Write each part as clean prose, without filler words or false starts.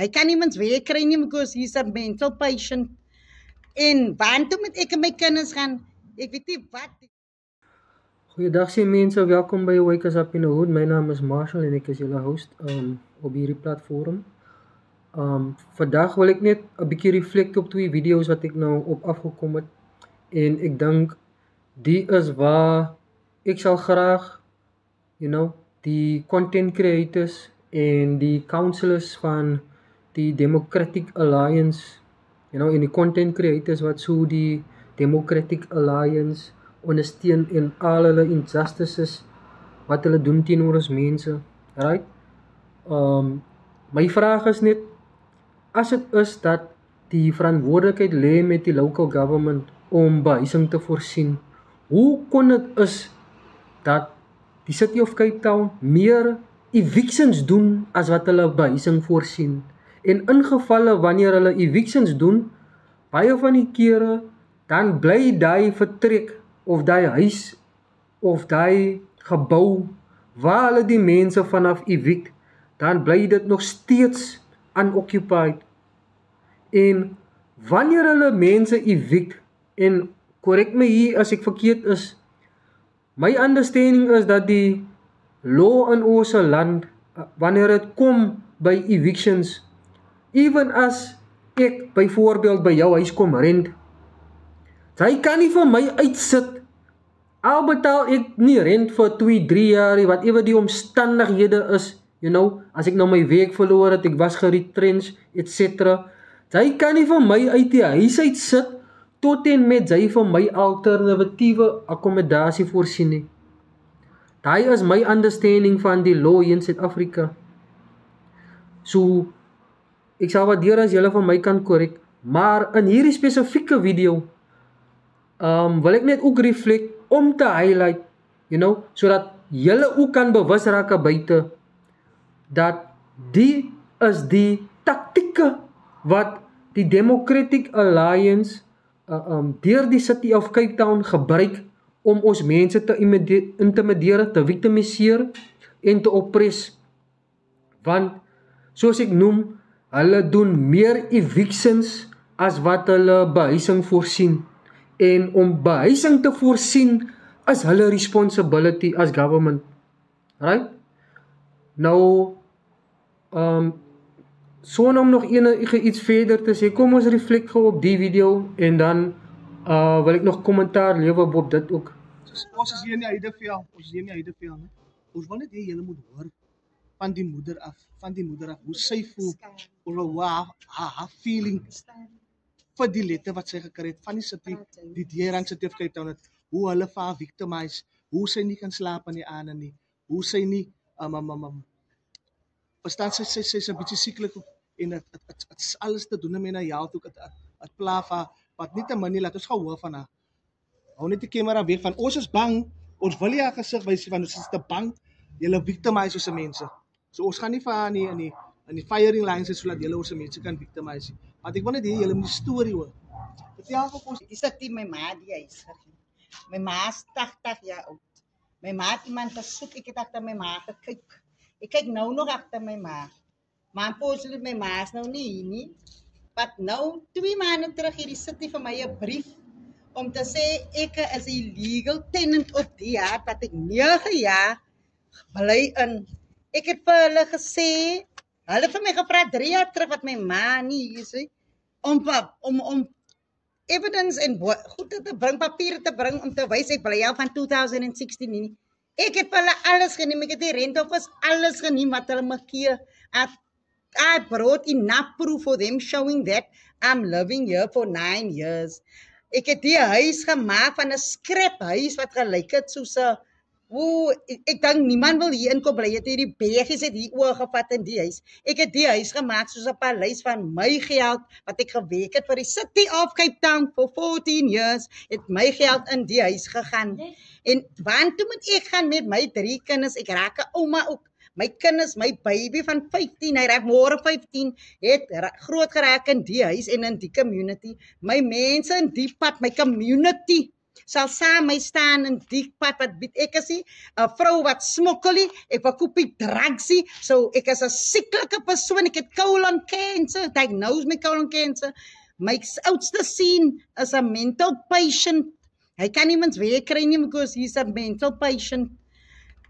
Hy kan niemands werk kry nie because he's a mental patient. En waartoe moet ek en my kinders gaan? Ek weet nie wat. Goeiedag sê mense, welkom by Wake Us Up in the Hood. My naam is Marshall en ek is julle host op hierdie platform. Vandag wil ek net 'n bietjie reflect op 2 video's wat ek nou op afgekom het. En ek dink die is waar ek sal graag, die content creators en die councillors van die Democratic Alliance, en die content creators wat so die Democratic Alliance ondersteun en al hulle injustices wat hulle doen teenoor ons mense, right? My vraag is net, as dit is dat die verantwoordelikheid lê met die local government om behuising te voorsien, hoe kon dit is dat die City of Cape Town meer evictions doen as wat hulle behuising voorsien? En in gevalle wanneer hulle evictions doen, baie van die kere, dan bly daai vertrek of daai huis of daai gebou waar hulle die mense vanaf evict, dan bly dit nog steeds unoccupied. En wanneer hulle mense evict, en correct my hier as ek verkeerd is, my understanding is dat die law in ons land, wanneer dit kom by evictions, even as ek byvoorbeeld by jou huis kom rent, hy kan nie vir my uitsit, al betaal ek nie rent vir 2-3 jaar, whatever die omstandighede is, as ek nou my werk verloor het, ek was geretrench, etc. Hy kan nie vir my uit die huis uitsit, tot en met hy vir my alternatiewe akkommodasie voorsien nie. Daai is my understanding van die law hier in Suid-Afrika. So, ek sal waardeer as julle van my kan korrek, maar in hierdie spesifieke video, wil ek net ook reflect om te highlight, sodat julle ook kan bewus raak buite, dat die is die taktieke wat die Democratic Alliance deur die City of Cape Town gebruik om ons mense te intimideer, te victimiseer en te oppres. Want, soos ek noem, hulle doen meer evictions as wat hulle behuising voorsien. En om behuising te voorsien is hulle responsibility as government. Right? Nou, so om nog enige iets verder te sê, kom ons reflect gou op die video en dan wil ek nog kommentaar lewe op dit ook. Ons is hier in die Heideveld, Ons wil net hê julle moet hoor van die moeder af, hoe sy voel, oor haar feeling vir die letter wat sy gekry het van die city, die Dierang City of Cape Town, hoe hulle vir haar victimize, hoe sy nie kan slaap in die aande nie, hoe sy nie, verstaan sy's 'n bietjie sieklik en het alles te doen met haar health ook, het pla vir wat nie te min laat ons gou hoor van haar. Hou net die kamera weg van, ons is bang, ons wil nie haar gesig wys van, ons is te bang, julle victimize ons mense. So ons gaan nie vir haar in die firing lines is, sodat julle ons mense kan victimize. Want ek wil net hê julle moet die storie hoor. Vertel vir ons. Dis dat my ma die huis gegee. My ma is 80 jaar oud. My ma het iemand gesoek, ek het agter my ma gekyk. Ek kyk nou nog agter my ma. Maar poslie my ma is nou nie hier nie. Wat nou 2 maande terug hierdie city vir my 'n brief om te sê ek is illegal tenant op die jaar wat ek 9 jaar bly in. Ek het vir hulle gesê, hulle het vir my gevra 3 jaar terug wat my ma nie hier is, om evidence en goede te bring, papiere te bring, om te wys ek bly al van 2016 nie. Ek het vir hulle alles geneem, ek het die rent of alles geneem wat hulle my gee. I brought enough proof for them showing that I'm living here for 9 years. Ek het die huis gemaak van 'n scrap huis wat gelyk het soos 'n ek dink niemand wil hier inkom bly, het hierdie begies het hier oorgevat in die huis. Ek het die huis gemaak soos 'n paleis van my geld, wat ek gewerk het vir die City of Cape Town for 14 years, het my geld in die huis gegaan. En waartoe moet ek gaan met my 3 kinders, ek raak 'n ouma ook. My kinders, my baby van 15, hy raak môre 15, het groot geraak in die huis en in die community. My mense in die pad, my community, sal saam my staan in die pad wat bied ek is nie 'n vrou wat smokkel nie, ek verkoop nie drugs nie, so ek is 'n sieklike persoon, ek het colon cancer, diagnose my colon cancer. My oudste seun is 'n mental patient. Hy kan nie mens werk kry nie because he's a mental patient.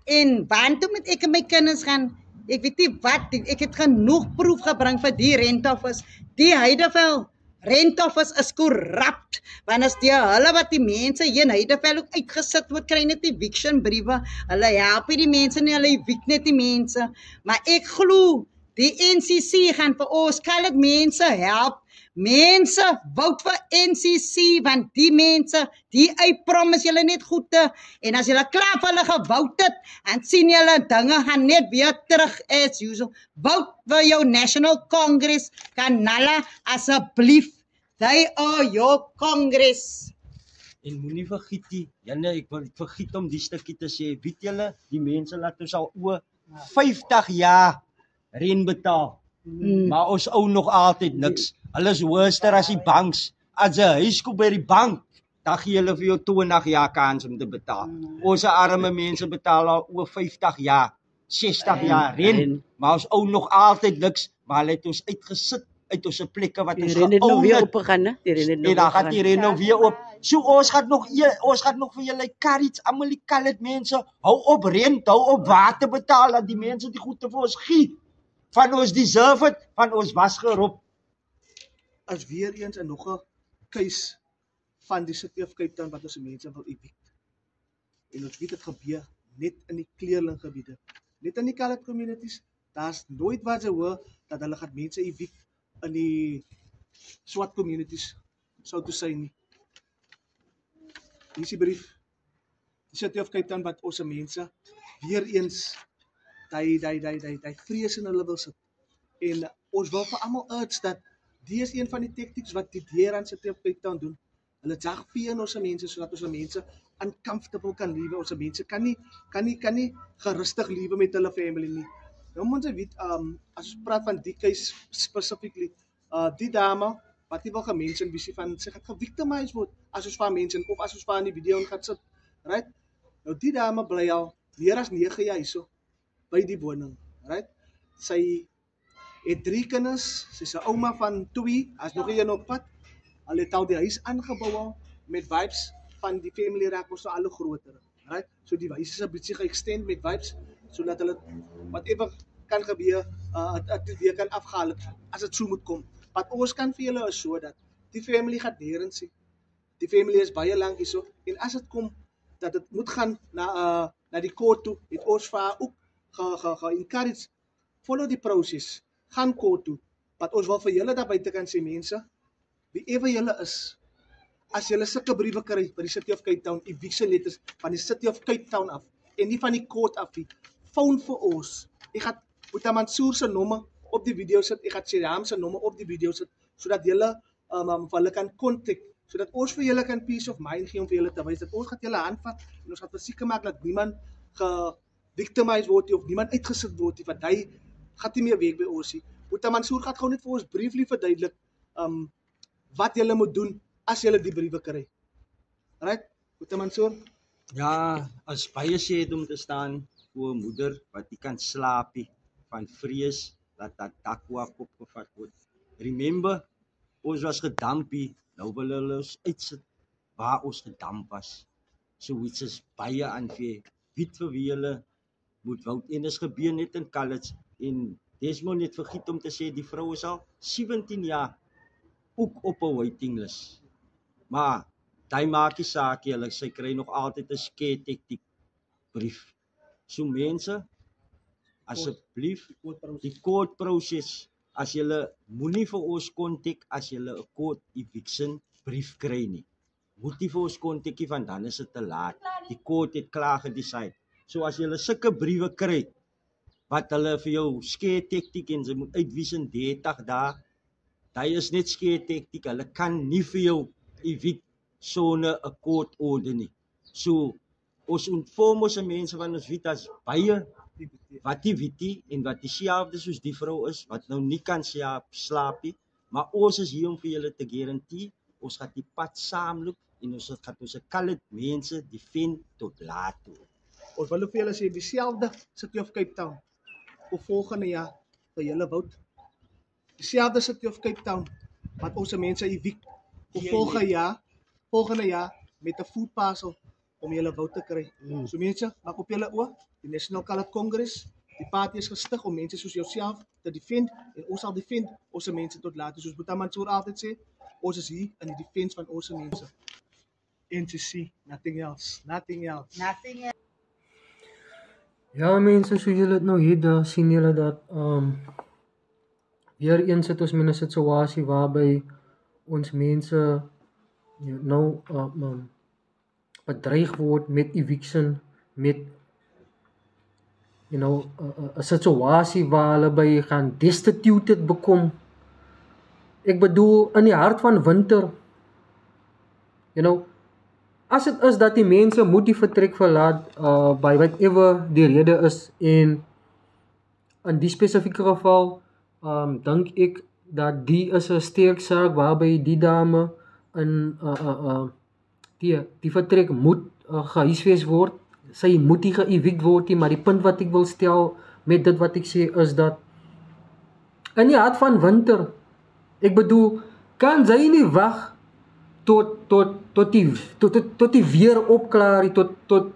En waartoe moet ek en my kinders gaan? Ek weet nie wat, ek het genoeg proef gebring vir die rentoffice. Die Heideveld rentoffice is korrupt, want as die hulle wat die mense hier in Heideveld ook uitgesit word, kry net eviction briewe. Hulle help nie die mense nie, hulle evict net die mense. Maar ek glo, die NCC gaan vir ons colored mense help. Mense, vote vir NCC, want die mense, die promise julle net goede, en as julle klaar vir hulle gewout het, en sien julle dinge gaan net weer terug as usual. Vote vir jou National Congress, Kanala, asseblief. They are your Congress. En moenie vergiet nie, Janne, ek wil vergiet om die stukkie te sê, weet julle, die mense laat ons al oor 50 jaar rent betaal, maar ons ou nog altyd niks. Hulle is hoogster as die banks. As jy huis koop by die bank, dan gee hulle vir jou 20 jaar kans om te betaal. Ons arme mense betaal al oor 50 jaar, 60 jaar rent, maar ons ou nog altyd niks, maar hulle het ons uitgesit uit ons plekke wat ons Die ren het nou geown weer het. opgegaan, hè? Die ren het nou En dan weer gaat die ren nou weer op. So ons gaat nog vir julle carrots, almal die colored mense, hou op rent, hou op water betaal, dat die mense die goed te vir ons gee. Van ons deserve het, van ons was gerop. As weer eens en nog 'n case van die City of Cape Town wat ons mense wil evict. En ons weet dit gebeur net in die kleurlinggebiede, net in die colored communities. Daar's nooit wat se hoor dat hulle gaan mense evict in die swart communities sou toe sê nie. Hier is die brief. Die City of Cape Town wat ons mense weer eens die vrees in hulle wil sit. En ons wil vir almal urge dat die is een van die tactics wat die DERA City of Cape Town doen. Hulle jag vee in ons mense sodat ons mense uncomfortable kan lewe. Ons mense kan nie gerustig lewe met hulle family nie. Nou moet jy weet, as ons praat van die case specifically, die dame wat nie wil gemention visie van sy gaan gevictimize word as ons van mense of as ons van die video gaan sit, right? Nou die dame bly al meer as 9 jaar hierso by die woning, right? Sy het 3 kinders, sy's 'n ouma van 2, as nog een op pad. Hulle het al die huis aangebou al met vibes van die family raak ons nou al groter, right? So die huis is 'n bietjie ge-extend met vibes sodat hulle whatever kan gebeur, dit weer kan afgehaal as dit so moet kom. Wat ons kan vir julle is so dat die family gaan nêrens sien. Die family is baie lank hierso en as dit kom dat dit moet gaan na die court toe, het ons vir haar ook ge-encourage, follow die proses, gaan court toe. Wat ons wil vir julle daar buite kan sê mense, wie ever julle is, as julle sulke briewe kry by die City of Cape Town, eviction letters van die City of Cape Town af en nie van die court af nie, phone vir ons. Ek gaan Boeta Mansour se nommer op die video sit, ek gaan Shirham se nommer op die video sit, sodat julle vir hulle kan kontak, sodat ons vir julle kan peace of mind gee om vir julle te wys dat ons gaan julle handvat en ons gaan verseker maak dat niemand ge-victimize word of niemand uitgesit word nie, want hy gaan nie meer werk by ons nie. Boeta Mansour gaan gou net vir ons briefly verduidelik wat julle moet doen as julle die briewe kry. Right? Boeta Mansour? Ja, as baie sê het om te staan voor 'n moeder wat nie kan slaap nie, van vrees dat dak op gevat word. Remember, ons was gedampie, nou wil hulle ons uitsit waar ons gedamp was. So iets is baie aanvee, weet vir wie hulle moet woud. En is gebeur net in college, en Desmond het vergiet om te sê, die vrou is al 17 jaar ook op 'n waiting list. Maar daai maak nie saak nie, sy kry nog altyd 'n scare tactic brief. So mense, asseblief, die court proses, as julle moenie vir ons kontak as julle 'n court eviction brief kry nie. Moet nie vir ons kontak nie, want dan is dit te laat. Die court het klaar gedecide. So as julle sulke briewe kry, wat hulle vir jou scare tactic en sy moet uitwys in 30 dae, daai is net scare tactic, hulle kan nie vir jou evict sonder 'n court order nie. So, ons inform ons mense van ons weet as baie wat die weet en wat dieselfde soos die vrou is, wat nou nie kan slaap nie, maar ons is hier om vir julle te garandeer, ons gaan die pad saamloop en ons gaan ons colored mense defend tot laat toe. Ons wil vir julle sê dieselfde City of Cape Town of volgende jaar vir julle vote. Dieselfde City of Cape Town wat ons mense evict of volgende jaar met 'n food parcel om julle vote te kry. So mense, maak op julle oë, die National Colored Congress, die party is gestig om mense soos jouself te defend en ons sal defend ons mense tot laat. Soos Boeta Mansour altyd sê, ons is hier in die defense van ons mense. NCC, nothing else. Nothing else. Ja mense, so julle het nou hier, daar sien julle dat weer eens sit ons met 'n situasie waarby ons mense nou bedreig word met eviction, met 'n situasie waar hulle by gaan destituted bekom. Ek bedoel in die hart van winter. As dit is dat die mense moet die vertrek verlaat by whatever die rede is, en in die spesifieke geval dink ek dat die is 'n sterk saak waarby die dame in die vertrek moet gehuisves word. Sy moet nie ge-evict word nie, maar die punt wat ek wil stel met dit wat ek sê is dat in die hart van winter, ek bedoel, kan sy nie wag tot die weer opklaar, tot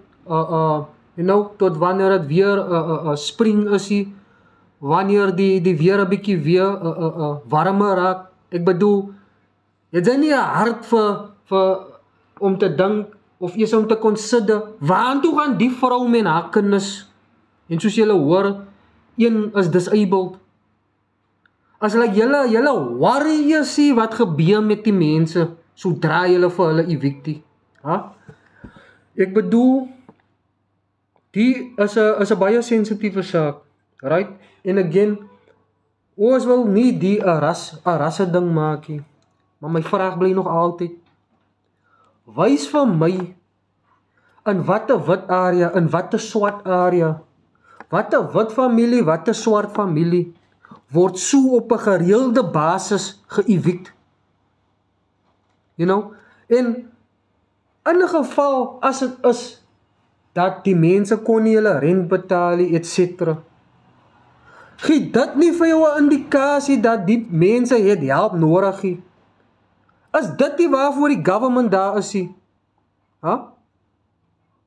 wanneer dit weer spring is, wanneer die weer 'n bietjie weer warmer raak. Ek bedoel, het sy nie 'n hart vir om te dink of eers om te consider, waartoe gaan die vrou met haar kinders? En soos julle hoor, een is disabled. As julle worry is wat gebeur met die mense, sodra julle vir hulle evictie. Ek bedoel, die is 'n baie sensitiewe saak, right? En again, ons wil nie die 'n rasse ding maak nie. Maar my vraag bly nog altyd, wys vir my, in watter wit area, in watter swart area, watter wit familie, watter swart familie, word so op 'n gereelde basis ge-evict. En in 'n geval, as dit is, dat die mense kon nie hulle rent betaal, etc. Gee dit nie vir jou 'n indikasie dat die mense het help nodig nie? Is dit nie waarvoor die government daar is nie?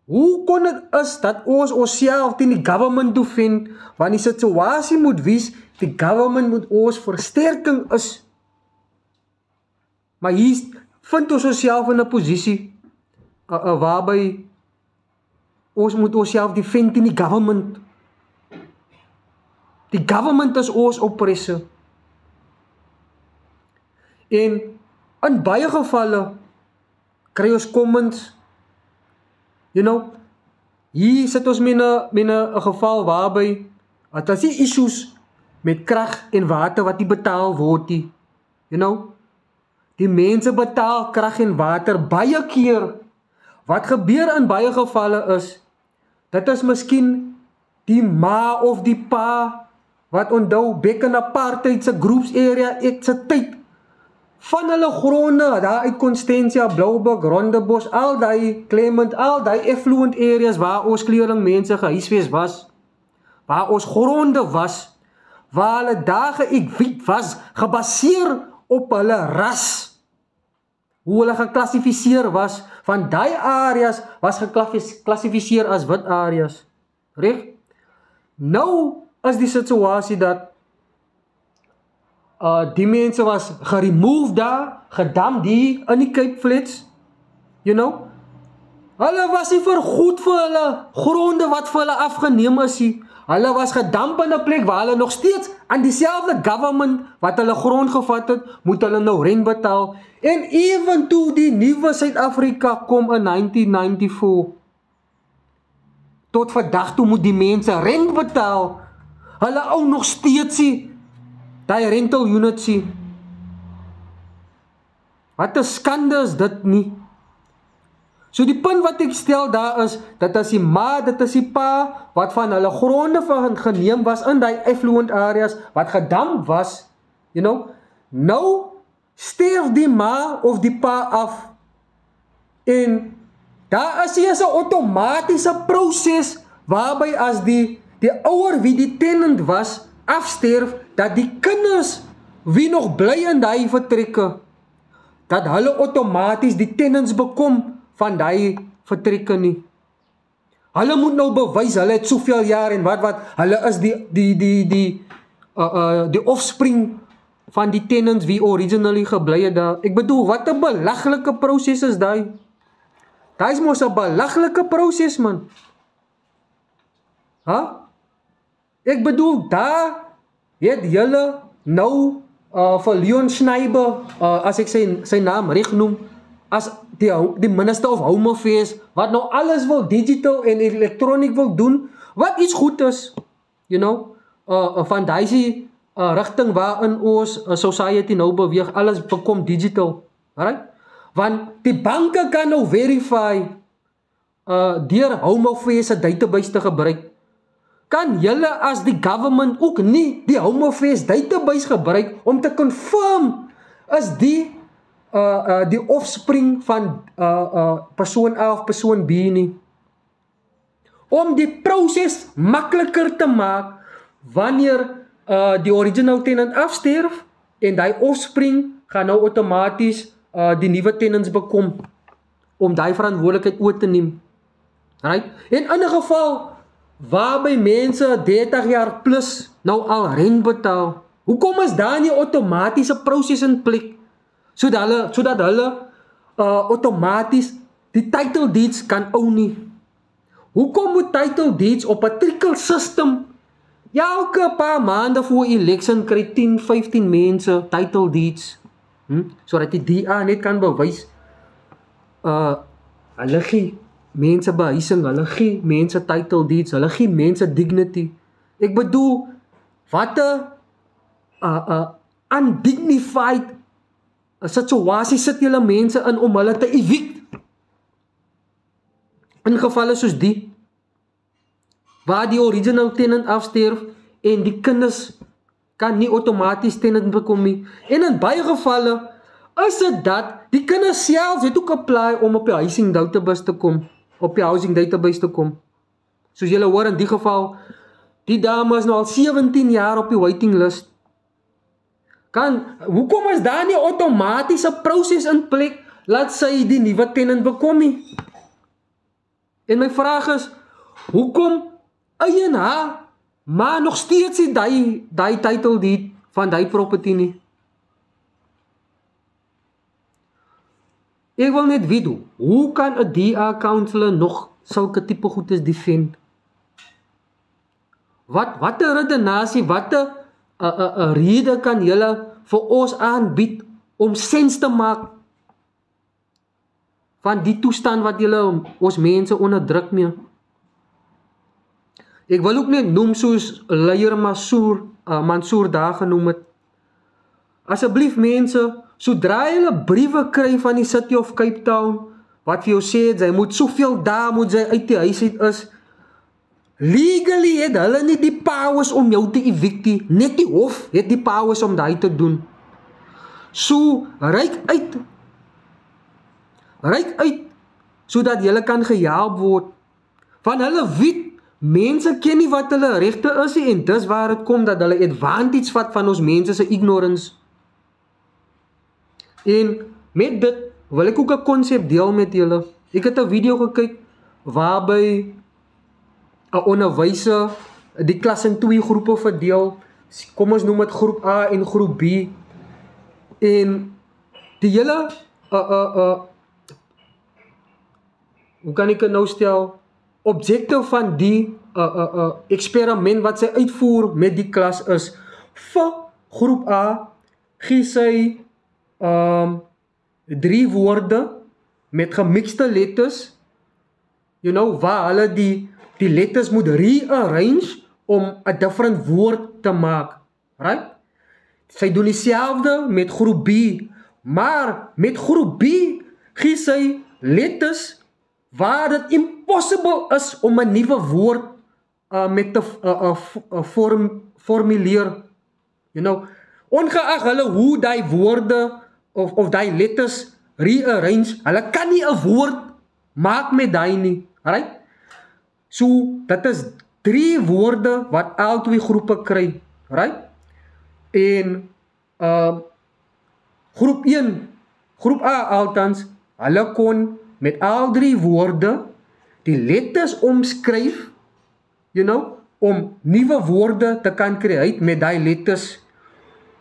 Hoe kon dit is dat ons onsself teen die government toe vind, want die situasie moet wees, die government moet ons versterking is. Maar hier vind ons onsself in 'n posisie waarby ons moet onsself defend teen die government. Die government is ons oppressor. En in baie gevalle kry ons comments, hier sit ons met 'n geval waarby dat as die issues met krag en water wat nie betaal word nie, die mense betaal krag en water baie keer. Wat gebeur in baie gevalle is, dit is miskien die ma of die pa wat onthou back in apartheid se groups area se tyd van hulle gronde daar uit Constantia, Blouberg, Rondebos, al die Clement, al die affluent areas waar ons kleurling mense gehuisves was, waar ons gronde was, waar hulle daar ge-evict was, gebaseer op hulle ras, hoe hulle geklassifiseer was, van die areas was geklassifiseer as wit areas. Reg? Nou is die situasie dat die mense was geremove daar, gedam die in die Cape Flats, hulle was nie vergoed vir hulle gronde wat vir hulle afgeneem is nie. Hulle was gedamp in 'n plek waar hulle nog steeds aan dieselfde government wat hulle grond gevat het, moet hulle nou rent betaal. En even toe die nuwe Suid-Afrika kom in 1994, tot vandag toe moet die mense rent betaal. Hulle ou nog steeds nie die rental units nie. Wat 'n skande is dit nie? So die punt wat ek stel daar is, dat as die ma, dit is die pa, wat van hulle gronde geneem was in die affluent areas, wat gedamp was, nou sterf die ma of die pa af. En daar is hier 'n outomatiese proses waarby as die ouer wie die tenant was afsterf, dat die kinders wie nog bly in daai vertrekke, dat hulle outomaties die tenants bekom van daai vertrekke nie. Hulle moet nou bewys, hulle het soveel jaar en wat, hulle is die offspring van die tenants wie originally gebly het daar. Ek bedoel, wat 'n belaglike proses is daai. Daai is mos 'n belaglike proses, man. Ek bedoel, daar het julle nou vir Leon Schneiber, as ek sy naam reg noem, as die Minister of Home Affairs, wat nou alles wil digital en elektroniek wil doen, wat iets goed is, van daai rigting waarin ons society nou beweeg, alles bekom digital, alright? Want die banke kan nou verify deur Home Affairs se database te gebruik. Kan julle as die government ook nie die Home Affairs database gebruik om te confirm is die offspring van persoon A of persoon B nie? Om die proses makliker te maak wanneer die original tenant afsterf en die offspring gaan nou outomaties die nuwe tenants bekom om die verantwoordelikheid oor te neem. Right? En in 'n geval waarby mense 30 jaar plus nou al rent betaal, hoekom is daar nie outomatiese proses in plek sodat hulle outomaties die title deeds kan own nie? Hoekom moet title deeds op 'n trickle system elke paar maande voor election kry 10, 15 mense title deeds, sodat die DA net kan bewys hulle gee mense behuising, hulle gee mense title deeds, hulle gee mense dignity. Ek bedoel, wat 'n undignified situasie sit julle mense in om hulle te evict. In gevalle soos die, waar die original tenant afsterf en die kinders kan nie outomaties tenant bekom nie. En in baie gevalle is dit dat die kinders self het ook apply om op die housing database te kom, Soos julle hoor in die geval, die dame is nou al 17 jaar op die waiting list. Hoekom is daar nie outomatiese proses in plek laat sy die nuwe tenant bekom nie? En my vraag is, hoekom eien haar maar nog steeds die title deed van die property nie? Ek wil net weet, hoe kan 'n DA councillor nog sulke tipe goedes defend? Wat 'n redenasie, wat 'n rede kan julle vir ons aanbied om sens te maak van die toestand wat julle ons mense onderdruk mee? Ek wil ook net noem soos Leier Mansour daar genoem het. Asseblief mense, sodra julle briewe kry van die City of Cape Town, wat vir jou sê, sy moet soveel dae moet sy uit die huis uit is, legally het hulle nie die powers om jou te evict nie, net die hof het die powers om daai te doen. So, reik uit, sodat julle kan gehelp word, van hulle weet, mense ken nie wat hulle regte is nie, en dis waar het kom dat hulle advantage vat van ons mense se ignorance. En met dit wil ek ook 'n konsep deel met julle. Ek het 'n video gekyk waarby 'n onderwyser die klas in 2 groepe verdeel. Kom ons noem dit groep A en groep B. En die hele hoe kan ek dit nou stel? Objective van die eksperiment wat sy uitvoer met die klas is, vir groep A gee sy 3 woorde met gemixte letters, waar hulle die letters moet rearrange om 'n different woord te maak, right? Sy doen dieselfde met groep B, maar met groep B gee sy letters waar dit impossible is om 'n nuwe woord met te formuleer. Ongeag hulle hoe die woorde of die letters rearrange, hulle kan nie 'n woord maak met daai nie, right? So, dit is 3 woorde wat al 2 groepe kry, right? En groep 1, groep A althans, hulle kon met al 3 woorde die letters omskryf, om nuwe woorde te kan create met daai letters.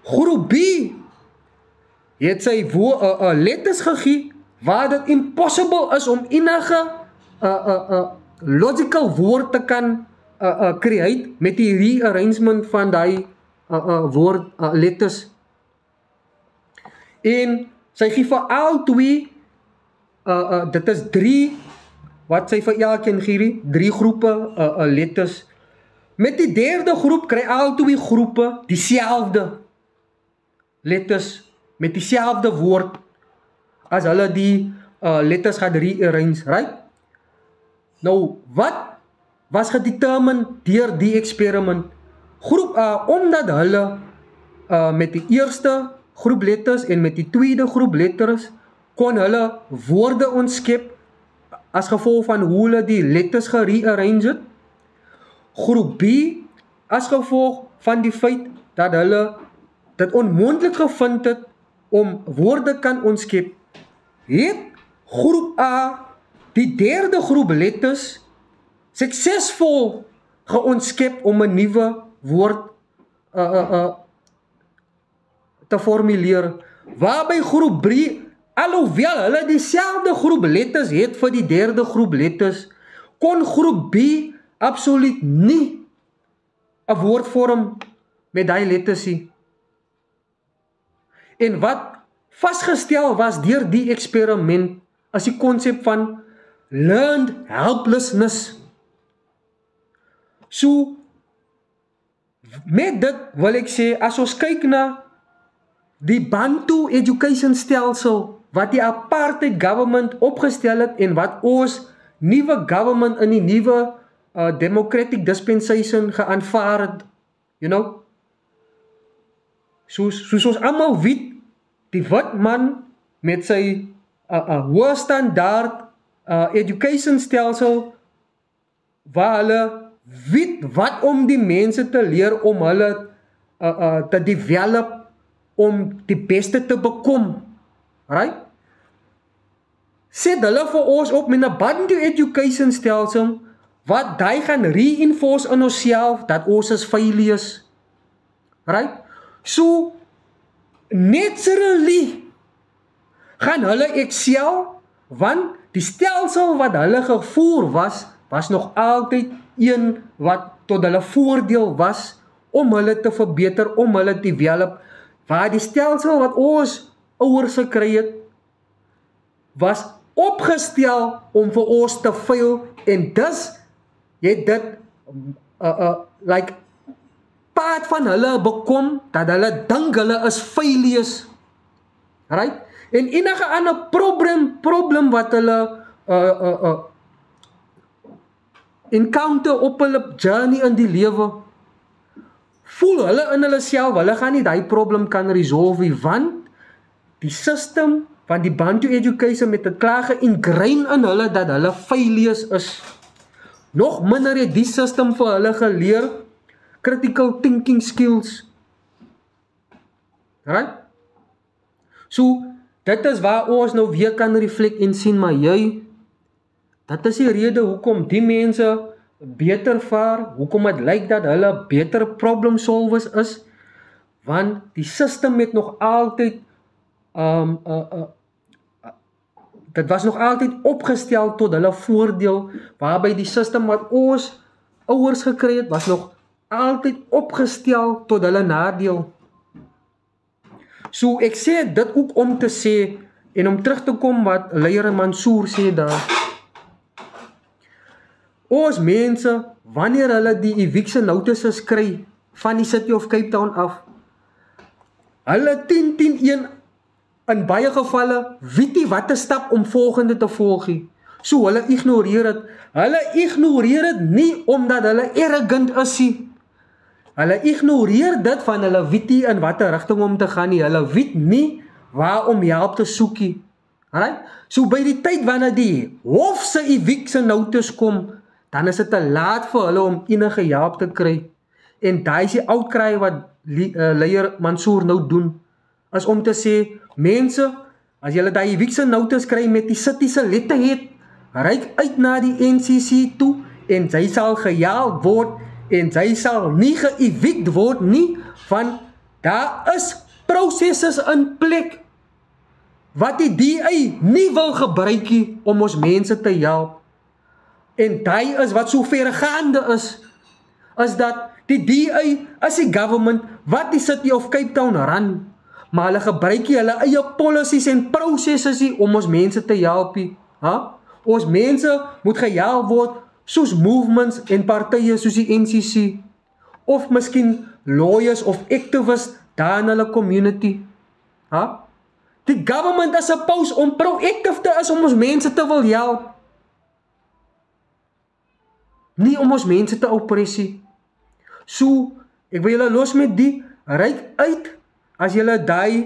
Groep B het sy letters gegee waar dit impossible is om enige logical woord te kan create met die rearrangement van daai woord letters. En sy gee vir al 2, dit is 3 wat sy vir elkeen gee, 3 groepe letters. Met die 3de groep kry al 2 groepe dieselfde letters met dieselfde woord as hulle die letters gaan rearrange, right? Nou, wat was gedetermine deur die experiment? Groep A, omdat hulle met die eerste groep letters en met die tweede groep letters kon hulle woorde ontskep as gevolg van hoe hulle die letters gerearrange het. Groep B, as gevolg van die feit dat hulle dit onmoontlik gevind het om woorde kan ontskep, het groep A die 3de groep letters suksesvol geontskep om 'n nuwe woord te formuleer, waarby groep B, alhoewel hulle dieselfde groep letters het vir die 3de groep letters, kon groep B absoluut nie 'n woord vorm met daai letters nie. En wat vasgestel was deur die experiment is die konsep van learned helplessness. So, met dit wil ek sê, as ons kyk na die Bantu education stelsel wat die apartheid government opgestel het en wat ons nuwe government in die nuwe democratic dispensation geaanvaar het, soos ons almal weet, die wit man met sy hoë standaard education stelsel waar hulle weet wat om die mense te leer om hulle te develop om die beste te bekom, right? Set hulle vir ons op met 'n Bantu education stelsel wat hy gaan reinforce in onsself dat ons is failures, right? So, naturally gaan hulle excel, want die stelsel wat hulle gevoer was nog altyd een wat tot hulle voordeel was om hulle te verbeter, om hulle te develop, waar die stelsel wat ons ouers gekry het, was opgestel om vir ons te fail, en dus jy dit part van hulle bekom, dat hulle dink hulle is failures, right? En enige ander probleem wat hulle encounter op hulle journey in die lewe, voel hulle in hulle self, hulle gaan nie die probleem kan resolve, want die system van die Bantu education met het klaar ge-ingrain in hulle dat hulle failures is. Nog minder het die system vir hulle geleer critical thinking skills. Right? So, dit is waar ons nou weer kan reflect en sien, maar dat is die rede hoekom die mense beter vaar, hoekom het lyk dat hulle beter problem solvers is, want die system het nog altyd dit was nog altyd opgestel tot hulle voordeel, waarby die system wat ons ouers gekry het, was nog altyd opgestel tot hulle nadeel. So ek sê dit ook om te sê, en om terug te kom wat Leier Mansour sê daar, ons mense, wanneer hulle die eviction notices kry, van die City of Cape Town af, hulle 10-10-1 in baie gevalle weet nie wat te stap om volgende te volg nie. So hulle ignoreer het. Hulle ignoreer het nie omdat hulle arrogant is nie. Hulle ignoreer dit van hulle weet nie in watter rigting om te gaan nie. Hulle weet nie waar om help te soek nie. Alright? So by die tyd wanneer die hof se eviction notice kom, dan is dit te laat vir hulle om enige hulp te kry. En daai is die outcry wat leier Mansour nou doen, is om te sê, mense, as julle daai eviction notice kry met die city se letterhead, reik uit na die NCC toe, en sy sal gejaag word, en sy sal nie ge-evict word nie, van daar is prosesses in plek, wat die DA nie wil gebruik nie, om ons mense te help. En daai is wat so vergaande is dat die DA is die government wat die City of Cape Town run, maar hulle gebruik hulle eie policies en processes om ons mense te help. Ons mense moet gehelp word soos movements en partye soos die NCC, of miskien lawyers of activists daar in hulle community. Die government is supposed om proactive te is om ons mense te wil help, nie om ons mense te oppressie. So, ek wil julle los met die, reik uit, as julle die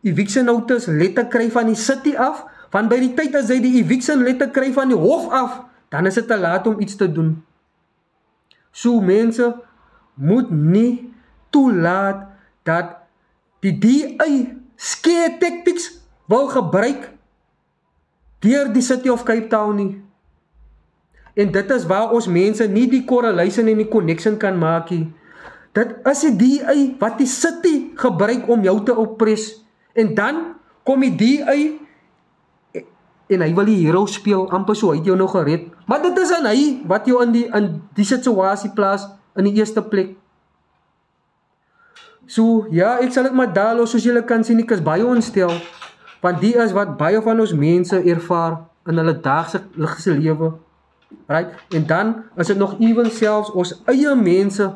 eviction notice letter kry van die city af, van by die tyd as jy die eviction letter kry van die hof af, dan is dit te laat om iets te doen. So, mense, moet nie toelaat dat die DA scare tactics wil gebruik deur die City of Cape Town nie. En dit is waar ons mense nie die correlation en die connection kan maak nie. Dit is die DA wat die city gebruik om jou te oppres. En dan kom die DA en hy wil die hero speel, amper so, hy het jou nou gered. Maar dit is aan hy wat jou in die situasie plaas in die eerste plek. So, ja, ek sal dit maar daar los, soos julle kan sien, ek is baie ontstel, want die is wat baie van ons mense ervaar in hulle daaglikse lewe. Right? En dan is dit nog even selfs ons eie mense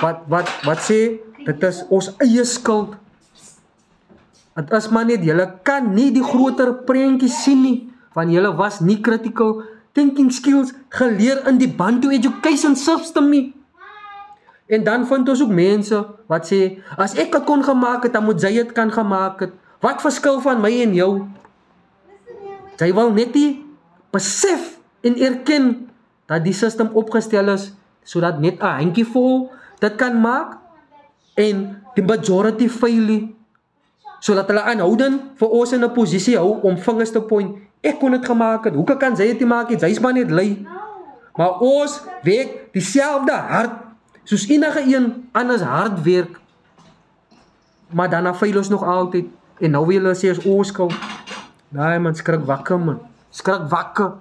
wat sê, dit is ons eie skuld. Het is maar net, julle kan nie die groter prentjie sien nie, want julle was nie critical thinking skills geleer in die Bantu education system nie. En dan vind ons ook mense wat sê, as ek het kon gemaak het, dan moet jy het kan gemaak het. Wat verskil van my en jou? Jy wil net die besef en erken dat die system opgestel is, sodat net 'n handjievol dit kan maak, en die majority fail, sodat hulle aanhouden vir ons in 'n posisie hou om vingers te point. Ek kon dit gemaak het, hoe kan jy dit maak het? Jy is maar net lui. Maar ons werk dieselfde hard, soos enige een anders hard werk, maar daarna fail ons nog altyd, en nou wil hulle sê ons skuld. Nee man, skrik wakker man, skrik wakker.